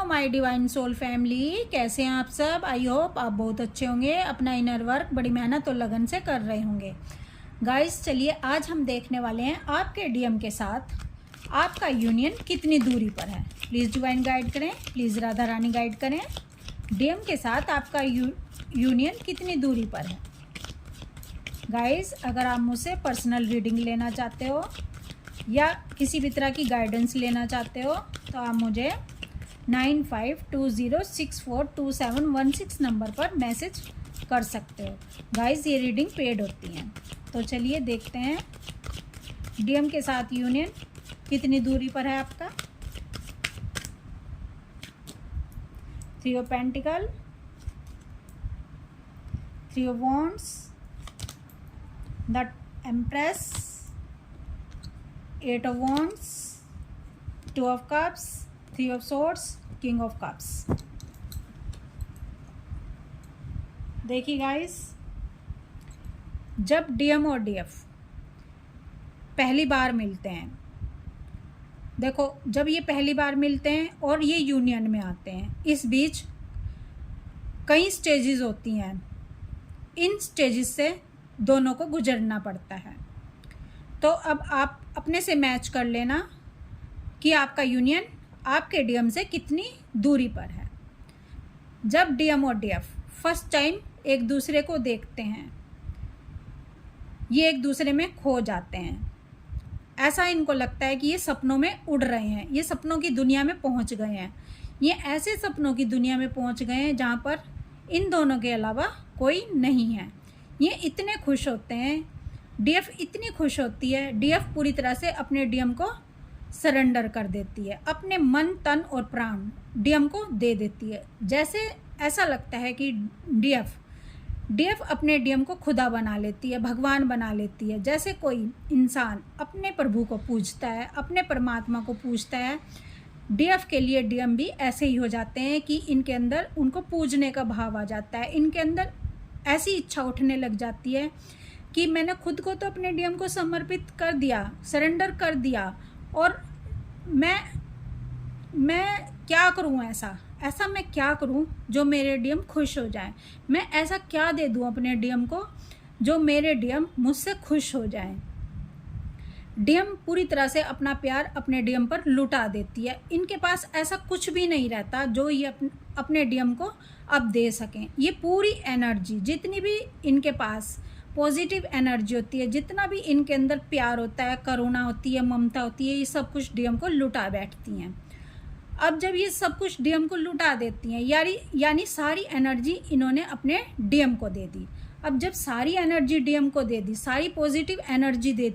My divine soul family, कैसे हैं आप सब। आई होप आप बहुत अच्छे होंगे, अपना इनर वर्क बड़ी मेहनत और लगन से कर रहे होंगे। गाइस चलिए आज हम देखने वाले हैं आपके डीएम के साथ आपका यूनियन कितनी दूरी पर है। प्लीज़ डिवाइन गाइड करें, प्लीज़ राधा रानी गाइड करें। डीएम के साथ आपका यूनियन कितनी दूरी पर है। गाइस अगर आप मुझसे पर्सनल रीडिंग लेना चाहते हो या किसी भी तरह की गाइडेंस लेना चाहते हो तो आप मुझे 9520642716 नंबर पर मैसेज कर सकते हो। गाइस ये रीडिंग पेड होती हैं। तो चलिए देखते हैं डीएम के साथ यूनियन कितनी दूरी पर है आपका। 3 of pentacle, 3 of wands, the empress, 8 of wands, 2 of cups, 3 of swords, king of cups। देखिए गाइस, जब डीएम और डीएफ पहली बार मिलते हैं, देखो जब ये पहली बार मिलते हैं और ये यूनियन में आते हैं, इस बीच कई स्टेजेस होती हैं। इन स्टेजेस से दोनों को गुजरना पड़ता है। तो अब आप अपने से मैच कर लेना कि आपका यूनियन आपके डीएम से कितनी दूरी पर है। जब डीएम और डीएफ फर्स्ट टाइम एक दूसरे को देखते हैं, ये एक दूसरे में खो जाते हैं। ऐसा इनको लगता है कि ये सपनों में उड़ रहे हैं, ये सपनों की दुनिया में पहुंच गए हैं। ये ऐसे सपनों की दुनिया में पहुंच गए हैं जहाँ पर इन दोनों के अलावा कोई नहीं है। ये इतने खुश होते हैं, डीएफ इतनी खुश होती है, डीएफ पूरी तरह से अपने डीएम को सरेंडर कर देती है, अपने मन तन और प्राण डीएम को दे देती है। जैसे ऐसा लगता है कि डीएफ अपने डीएम को खुदा बना लेती है, भगवान बना लेती है। जैसे कोई इंसान अपने प्रभु को पूजता है, अपने परमात्मा को पूजता है, डीएफ के लिए डीएम भी ऐसे ही हो जाते हैं कि इनके अंदर उनको पूजने का भाव आ जाता है। इनके अंदर ऐसी इच्छा उठने लग जाती है कि मैंने खुद को तो अपने डीएम को समर्पित कर दिया, सरेंडर कर दिया, और मैं क्या करूं, ऐसा मैं क्या करूं जो मेरे डीएम खुश हो जाए। मैं ऐसा क्या दे दूं अपने डीएम को जो मेरे डीएम मुझसे खुश हो जाए। डीएम पूरी तरह से अपना प्यार अपने डीएम पर लुटा देती है। इनके पास ऐसा कुछ भी नहीं रहता जो ये अपने डीएम को अब दे सकें। ये पूरी एनर्जी जितनी भी इनके पास पॉजिटिव एनर्जी होती है, जितना भी इनके अंदर प्यार होता है, करुणा होती है, ममता होती है, ये सब कुछ डीएम को लुटा बैठती हैं। अब जब ये सब कुछ डीएम को लुटा देती हैं, यानी सारी एनर्जी इन्होंने अपने डीएम को दे दी। अब जब सारी एनर्जी डीएम को दे दी, सारी पॉजिटिव एनर्जी दे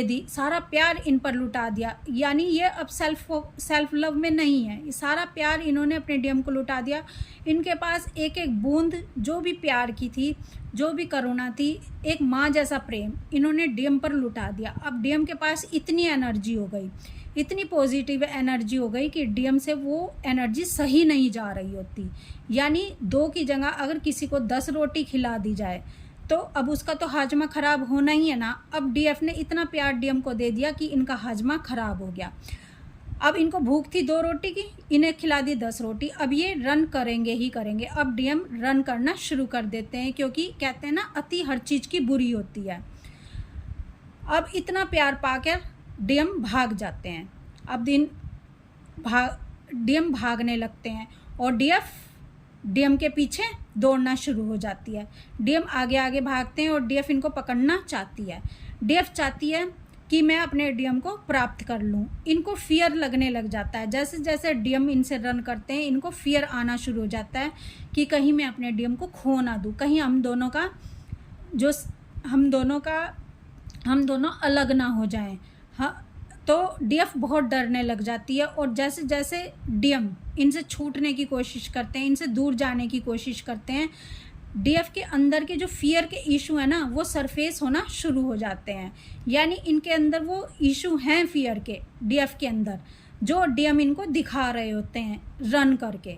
दी, सारा प्यार इन पर लुटा दिया, यानी ये अब सेल्फ लव में नहीं है। ये सारा प्यार इन्होंने अपने डीएम को लुटा दिया। इनके पास एक एक बूंद जो भी प्यार की थी, जो भी करुणा थी, एक माँ जैसा प्रेम इन्होंने डीएम पर लुटा दिया। अब डीएम के पास इतनी एनर्जी हो गई, इतनी पॉजिटिव एनर्जी हो गई कि डीएम से वो एनर्जी सही नहीं जा रही होती। यानी 2 की जगह अगर किसी को 10 रोटी खिला दी जाए तो अब उसका तो हाजमा ख़राब होना ही है ना। अब डीएफ ने इतना प्यार डीएम को दे दिया कि इनका हाजमा ख़राब हो गया। अब इनको भूख थी 2 रोटी की, इन्हें खिला दी 10 रोटी। अब ये रन करेंगे ही करेंगे। अब डीएम रन करना शुरू कर देते हैं, क्योंकि कहते हैं ना अति हर चीज़ की बुरी होती है। अब इतना प्यार पाकर डीएम भाग जाते हैं। अब डीएम भागने लगते हैं और डीएम के पीछे दौड़ना शुरू हो जाती है। डीएम आगे आगे भागते हैं और डीएफ इनको पकड़ना चाहती है। डीएफ चाहती है कि मैं अपने डीएम को प्राप्त कर लूं। इनको फियर लगने लग जाता है। जैसे जैसे डीएम इनसे रन करते हैं, इनको फियर आना शुरू हो जाता है कि कहीं मैं अपने डीएम को खो ना दूं, कहीं हम दोनों अलग ना हो जाएं। हाँ, तो डीएफ बहुत डरने लग जाती है। और जैसे जैसे डीएम इनसे छूटने की कोशिश करते हैं, इनसे दूर जाने की कोशिश करते हैं, डीएफ के अंदर के जो फियर के इशू है ना, वो सरफेस होना शुरू हो जाते हैं। यानी इनके अंदर वो इशू हैं फियर के, डीएफ के अंदर, जो डीएम इनको दिखा रहे होते हैं रन करके।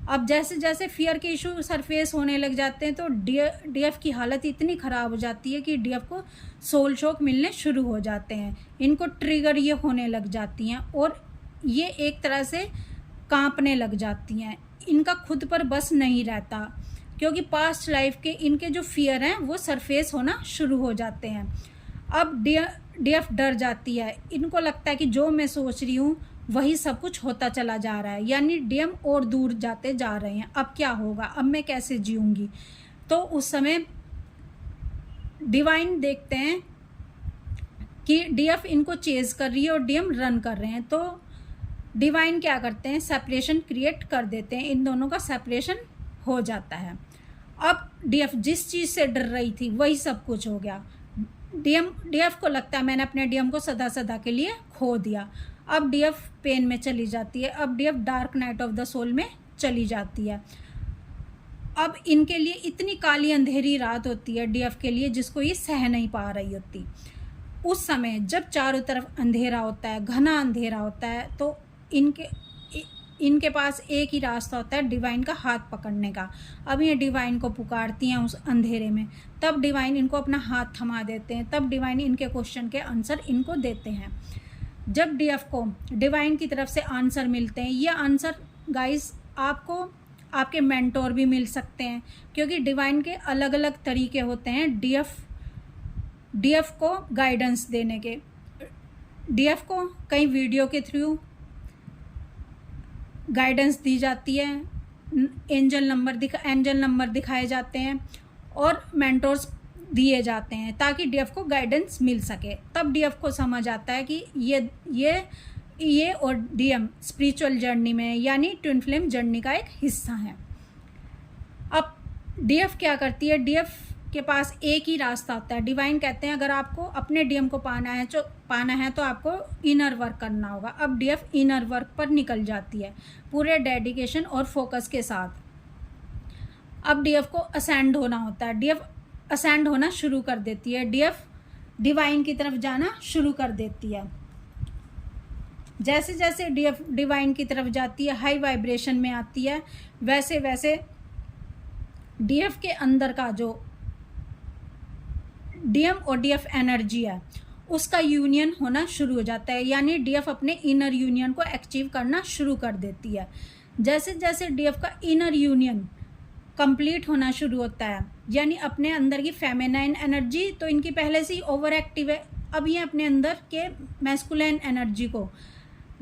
अब जैसे जैसे फियर के इशू सरफेस होने लग जाते हैं तो डीएफ की हालत इतनी ख़राब हो जाती है कि डीएफ को सोल शॉक मिलने शुरू हो जाते हैं। इनको ट्रिगर ये होने लग जाती हैं और ये एक तरह से कांपने लग जाती हैं, इनका खुद पर बस नहीं रहता, क्योंकि पास्ट लाइफ के इनके जो फियर हैं वो सरफेस होना शुरू हो जाते हैं। अब डीएफ डर जाती है, इनको लगता है कि जो मैं सोच रही हूँ वही सब कुछ होता चला जा रहा है, यानी डीएम और दूर जाते जा रहे हैं। अब क्या होगा, अब मैं कैसे जीऊँगी। तो उस समय डिवाइन देखते हैं कि डीएफ इनको चेज कर रही है और डीएम रन कर रहे हैं, तो डिवाइन क्या करते हैं, सेपरेशन क्रिएट कर देते हैं, इन दोनों का सेपरेशन हो जाता है। अब डीएफ जिस चीज़ से डर रही थी वही सब कुछ हो गया। डीएफ को लगता है मैंने अपने डीएम को सदा सदा के लिए खो दिया। अब डीएफ पेन में चली जाती है, अब DF dark night of the soul में चली जाती है। अब इनके लिए इतनी काली अंधेरी रात होती है डीएफ के लिए, जिसको ये सह नहीं पा रही होती। उस समय जब चारों तरफ अंधेरा होता है, घना अंधेरा होता है, तो इनके पास एक ही रास्ता होता है, डिवाइन का हाथ पकड़ने का। अब ये डिवाइन को पुकारती हैं उस अंधेरे में, तब डिवाइन इनको अपना हाथ थमा देते हैं, तब डिवाइन इनके क्वेश्चन के आंसर इनको देते हैं। जब डीएफ को डिवाइन की तरफ से आंसर मिलते हैं, ये आंसर गाइस आपको आपके मेंटोर भी मिल सकते हैं, क्योंकि डिवाइन के अलग अलग तरीके होते हैं डीएफ को गाइडेंस देने के। डीएफ को कई वीडियो के थ्रू गाइडेंस दी जाती है, एंजल नंबर दिखाए जाते हैं और मेंटोर्स दिए जाते हैं, ताकि डीएफ को गाइडेंस मिल सके। तब डीएफ को समझ आता है कि ये और डीएम स्पिरिचुअल जर्नी में, यानी ट्विन फ्लेम जर्नी का एक हिस्सा है। अब डीएफ क्या करती है, डीएफ के पास एक ही रास्ता होता है। डिवाइन कहते हैं अगर आपको अपने डीएम को पाना है तो आपको इनर वर्क करना होगा। अब डीएफ इनर वर्क पर निकल जाती है पूरे डेडिकेशन और फोकस के साथ। अब डीएफ को असेंड होना होता है, डीएफ असेंड होना शुरू कर देती है, डीएफ डिवाइन की तरफ जाना शुरू कर देती है। जैसे जैसे डीएफ डिवाइन की तरफ जाती है, हाई वाइब्रेशन में आती है, वैसे वैसे डीएफ के अंदर का जो डीएम और डीएफ एनर्जी है उसका यूनियन होना शुरू हो जाता है, यानी डीएफ अपने इनर यूनियन को अचीव करना शुरू कर देती है। जैसे जैसे डीएफ का इनर यूनियन कंप्लीट होना शुरू होता है, यानी अपने अंदर की फेमिनाइन एनर्जी तो इनकी पहले से ही ओवर एक्टिव है, अब ये अपने अंदर के मैस्कुलाइन एनर्जी को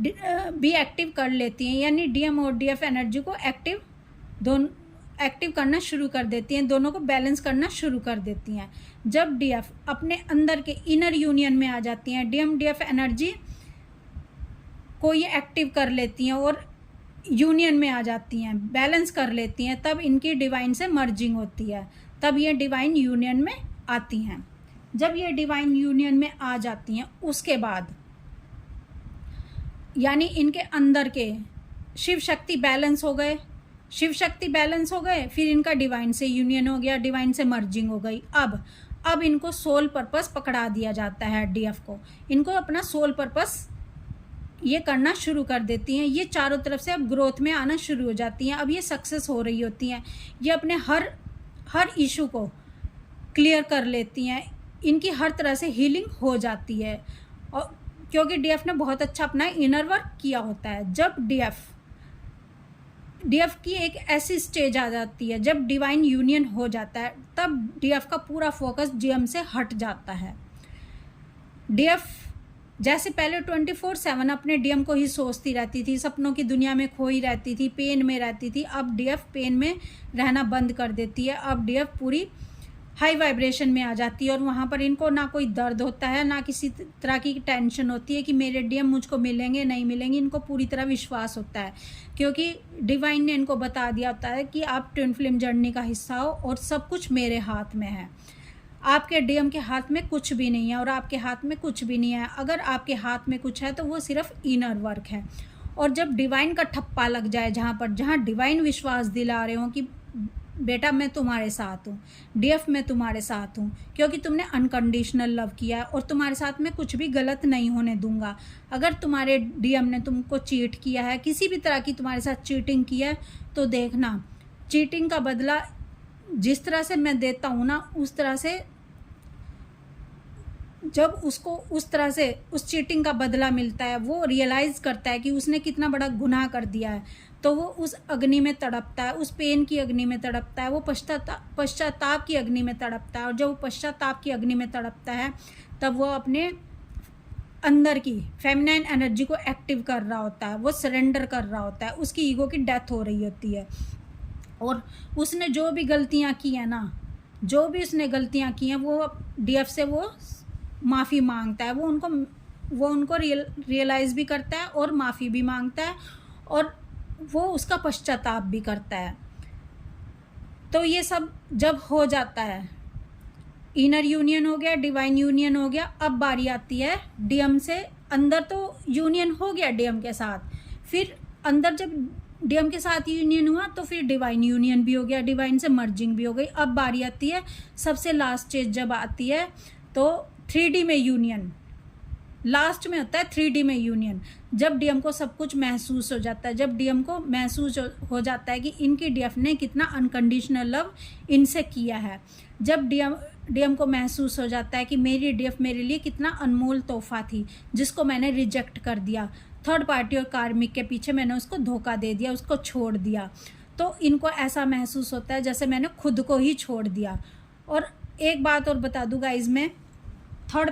भी एक्टिव कर लेती हैं, यानी डीएम और डीएफ एनर्जी को एक्टिव करना शुरू कर देती हैं, दोनों को बैलेंस करना शुरू कर देती हैं। जब डीएफ अपने अंदर के इनर यूनियन में आ जाती हैं, डीएम डीएफ एनर्जी को ये एक्टिव कर लेती हैं और यूनियन में आ जाती हैं, बैलेंस कर लेती हैं, तब इनकी डिवाइन से मर्जिंग होती है, तब ये डिवाइन यूनियन में आती हैं। जब ये डिवाइन यूनियन में आ जाती हैं उसके बाद यानी इनके अंदर के शिव शक्ति बैलेंस हो गए, फिर इनका डिवाइन से यूनियन हो गया, डिवाइन से मर्जिंग हो गई। अब इनको सोल पर्पस पकड़ा दिया जाता है डीएफ को, इनको अपना सोल पर्पस ये करना शुरू कर देती हैं। ये चारों तरफ से अब ग्रोथ में आना शुरू हो जाती हैं, अब ये सक्सेस हो रही होती हैं, ये अपने हर इशू को क्लियर कर लेती हैं, इनकी हर तरह से हीलिंग हो जाती है, और क्योंकि डीएफ ने बहुत अच्छा अपना इनर वर्क किया होता है। जब डीएफ की एक ऐसी स्टेज आ जाती है जब डिवाइन यूनियन हो जाता है, तब डीएफ का पूरा फोकस डीएम से हट जाता है। डीएफ जैसे पहले 24/7 अपने डीएम को ही सोचती रहती थी, सपनों की दुनिया में खोई रहती थी, पेन में रहती थी, अब डीएफ पेन में रहना बंद कर देती है। अब डीएफ पूरी हाई वाइब्रेशन में आ जाती है और वहाँ पर इनको ना कोई दर्द होता है, ना किसी तरह की टेंशन होती है कि मेरे डीएम मुझको मिलेंगे नहीं मिलेंगे। इनको पूरी तरह विश्वास होता है, क्योंकि डिवाइन ने इनको बता दिया होता है कि आप ट्विन फ्लेम जर्नी का हिस्सा हो और सब कुछ मेरे हाथ में है। आपके डीएम के हाथ में कुछ भी नहीं है और आपके हाथ में कुछ भी नहीं है। अगर आपके हाथ में कुछ है तो वो सिर्फ इनर वर्क है। और जब डिवाइन का ठप्पा लग जाए, जहाँ डिवाइन विश्वास दिला रहे हो कि बेटा मैं तुम्हारे साथ हूँ, डीएफ मैं तुम्हारे साथ हूँ, क्योंकि तुमने अनकंडीशनल लव किया है और तुम्हारे साथ में कुछ भी गलत नहीं होने दूंगा। अगर तुम्हारे डीएम ने तुमको चीट किया है, किसी भी तरह की तुम्हारे साथ चीटिंग की है, तो देखना चीटिंग का बदला जिस तरह से मैं देता हूँ ना, उस तरह से जब उसको उस तरह से उस चीटिंग का बदला मिलता है, वो रियलाइज़ करता है कि उसने कितना बड़ा गुनाह कर दिया है, तो वो उस अग्नि में तड़पता है, उस पेन की अग्नि में तड़पता है, वो पश्चाताप की अग्नि में तड़पता है। और जब वो पश्चाताप की अग्नि में तड़पता है, तब वो अपने अंदर की फेमिनाइन एनर्जी को एक्टिव कर रहा होता है, वो सरेंडर कर रहा होता है, उसकी ईगो की डेथ हो रही होती है। और उसने जो भी गलतियाँ की हैं ना, जो भी उसने गलतियाँ की हैं, वो डीएफ से वो माफ़ी मांगता है, वो उनको रियलाइज़ भी करता है और माफ़ी भी मांगता है, और वो उसका पश्चाताप भी करता है। तो ये सब जब हो जाता है, इनर यूनियन हो गया, डिवाइन यूनियन हो गया, अब बारी आती है डीएम से। अंदर तो यूनियन हो गया डीएम के साथ, फिर अंदर जब डीएम के साथ यूनियन हुआ तो फिर डिवाइन यूनियन भी हो गया, डिवाइन से मर्जिंग भी हो गई। अब बारी आती है सबसे लास्ट स्टेज जब आती है तो 3D में यूनियन, लास्ट में होता है 3D में यूनियन। जब डीएम को सब कुछ महसूस हो जाता है, जब डीएम को महसूस हो जाता है कि इनकी डीएफ ने कितना अनकंडीशनल लव इनसे किया है, जब डीएम को महसूस हो जाता है कि मेरी डीएफ मेरे लिए कितना अनमोल तोहफा थी जिसको मैंने रिजेक्ट कर दिया, थर्ड पार्टी और कार्मिक के पीछे मैंने उसको धोखा दे दिया, उसको छोड़ दिया, तो इनको ऐसा महसूस होता है जैसे मैंने खुद को ही छोड़ दिया। और एक बात और बता दूँ गाइज, मैं थर्ड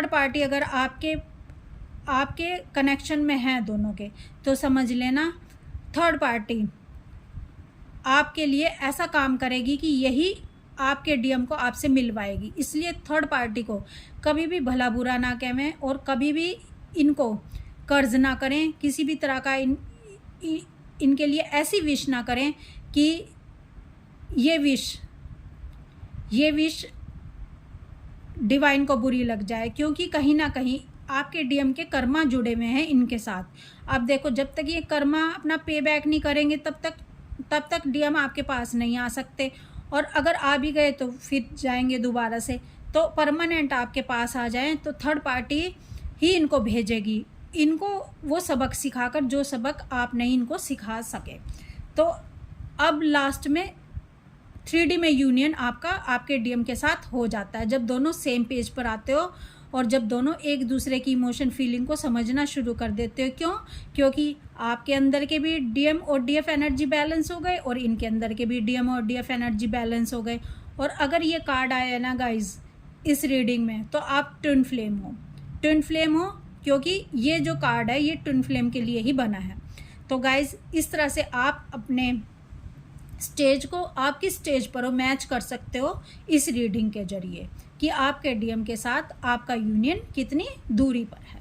पार्टी अगर आपके कनेक्शन में है दोनों के, तो समझ लेना थर्ड पार्टी आपके लिए ऐसा काम करेगी कि यही आपके डीएम को आपसे मिलवाएगी। इसलिए थर्ड पार्टी को कभी भी भला बुरा ना कहें और कभी भी इनको कर्ज ना करें, किसी भी तरह का इनके लिए ऐसी विश ना करें कि ये विश डिवाइन को बुरी लग जाए, क्योंकि कहीं ना कहीं आपके डीएम के कर्मा जुड़े हुए हैं इनके साथ। अब देखो, जब तक ये कर्मा अपना पे बैक नहीं करेंगे तब तक डीएम आपके पास नहीं आ सकते, और अगर आ भी गए तो फिर जाएंगे दोबारा से। तो परमानेंट आपके पास आ जाएं तो थर्ड पार्टी ही इनको भेजेगी, इनको वो सबक सिखाकर जो सबक आप नहीं इनको सिखा सके। तो अब लास्ट में 3D में यूनियन आपके डीएम के साथ हो जाता है, जब दोनों सेम पेज पर आते हो और जब दोनों एक दूसरे की इमोशन फीलिंग को समझना शुरू कर देते हो। क्योंकि आपके अंदर के भी डीएम और डीएफ एनर्जी बैलेंस हो गए और इनके अंदर के भी डीएम और डीएफ एनर्जी बैलेंस हो गए। और अगर ये कार्ड आया है ना गाइज इस रीडिंग में, तो आप ट्विन फ्लेम हो, क्योंकि ये जो कार्ड है ये ट्विन फ्लेम के लिए ही बना है। तो गाइज इस तरह से आप अपने स्टेज को आपकी स्टेज पर हो मैच कर सकते हो इस रीडिंग के जरिए कि आपके डीएम के साथ आपका यूनियन कितनी दूरी पर है।